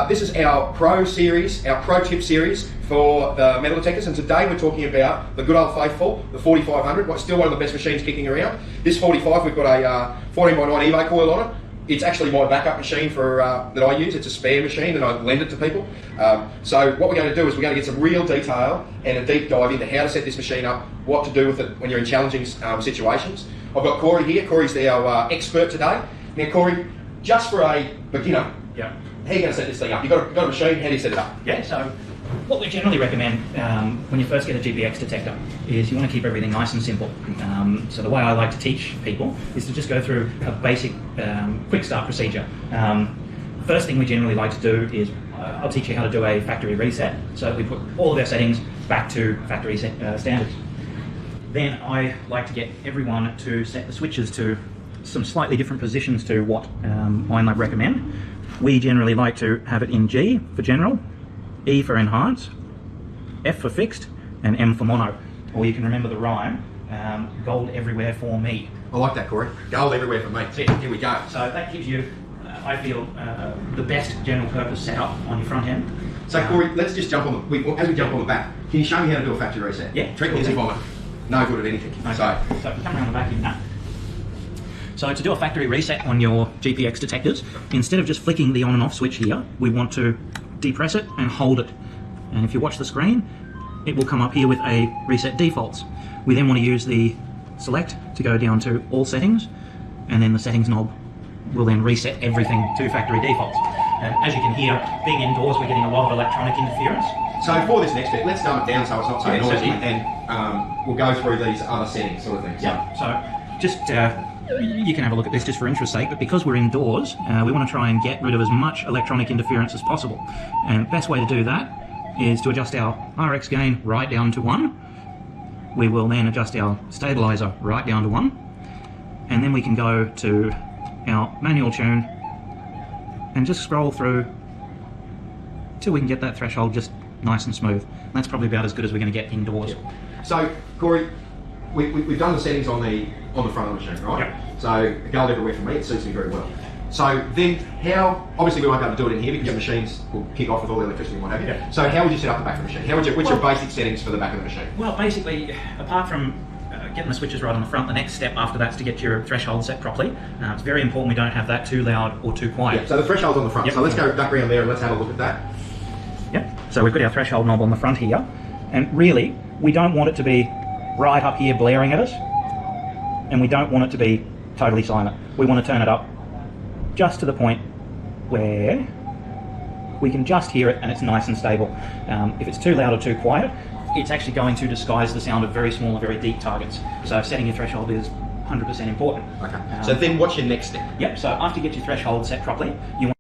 This is our Pro series, our Pro tip series for the metal detectors, and today we're talking about the good old faithful, the 4500, what's still one of the best machines kicking around. This 45, we've got a 14x9 Evo coil on it. It's actually my backup machine for that I use. It's a spare machine and I lend it to people. So what we're going to do is we're going to get some real detail and a deep dive into how to set this machine up, what to do with it when you're in challenging situations. I've got Corey here. Corey's our expert today. Now Corey, just for a beginner, yeah, how are you going to set this thing up? You've got a machine, how do you set it up? Yeah, so what we generally recommend when you first get a GPX detector is you want to keep everything nice and simple. So the way I like to teach people is to just go through a basic quick start procedure. First thing we generally like to do is I'll teach you how to do a factory reset. So we put all of our settings back to factory standards. Then I like to get everyone to set the switches to some slightly different positions to what I recommend. We generally like to have it in G for general, E for enhance, F for fixed, and M for mono. Or you can remember the rhyme, gold everywhere for me. I like that, Corey. Gold everywhere for me. Here we go. So that gives you, I feel, the best general purpose setup on your front end. So Corey, let's just jump on as we jump on the back, can you show me how to do a factory reset? Yeah. Treat me as if I'm no good at anything. Okay. So if you come around the back here now. So to do a factory reset on your GPX detectors, instead of just flicking the on and off switch here, we want to depress it and hold it. And if you watch the screen, it will come up here with a reset defaults. We then want to use the select to go down to all settings, and then the settings knob will then reset everything to factory defaults. And as you can hear, being indoors, we're getting a lot of electronic interference. So for this next bit, let's dumb it down so it's not so noisy, certainly. And we'll go through these other settings sort of things. Yeah, so just you can have a look at this just for interest's sake, but because we're indoors, we want to try and get rid of as much electronic interference as possible. And the best way to do that is to adjust our RX gain right down to 1. We will then adjust our stabilizer right down to 1. And then we can go to our manual tune and just scroll through till we can get that threshold just nice and smooth. And that's probably about as good as we're going to get indoors. So Corey, we've done the settings on the front of the machine, right? Yep. So gold everywhere for me, it suits me very well. So then how, obviously we won't be able to do it in here because your machines will kick off with all the electricity and what have you. Yep. So how would you set up the back of the machine? What's your basic settings for the back of the machine? Well, basically, apart from getting the switches right on the front, the next step after that is to get your threshold set properly. It's very important we don't have that too loud or too quiet. Yeah, so the threshold's on the front. Yep. So let's go back around there and let's have a look at that. Yep. So we've got our threshold knob on the front here, and really, we don't want it to be right up here blaring at us, and we don't want it to be totally silent. We want to turn it up just to the point where we can just hear it and it's nice and stable. If it's too loud or too quiet, it's actually going to disguise the sound of very small and very deep targets. So setting your threshold is 100% important. Okay. So then what's your next step? Yep, so after you get your threshold set properly, you want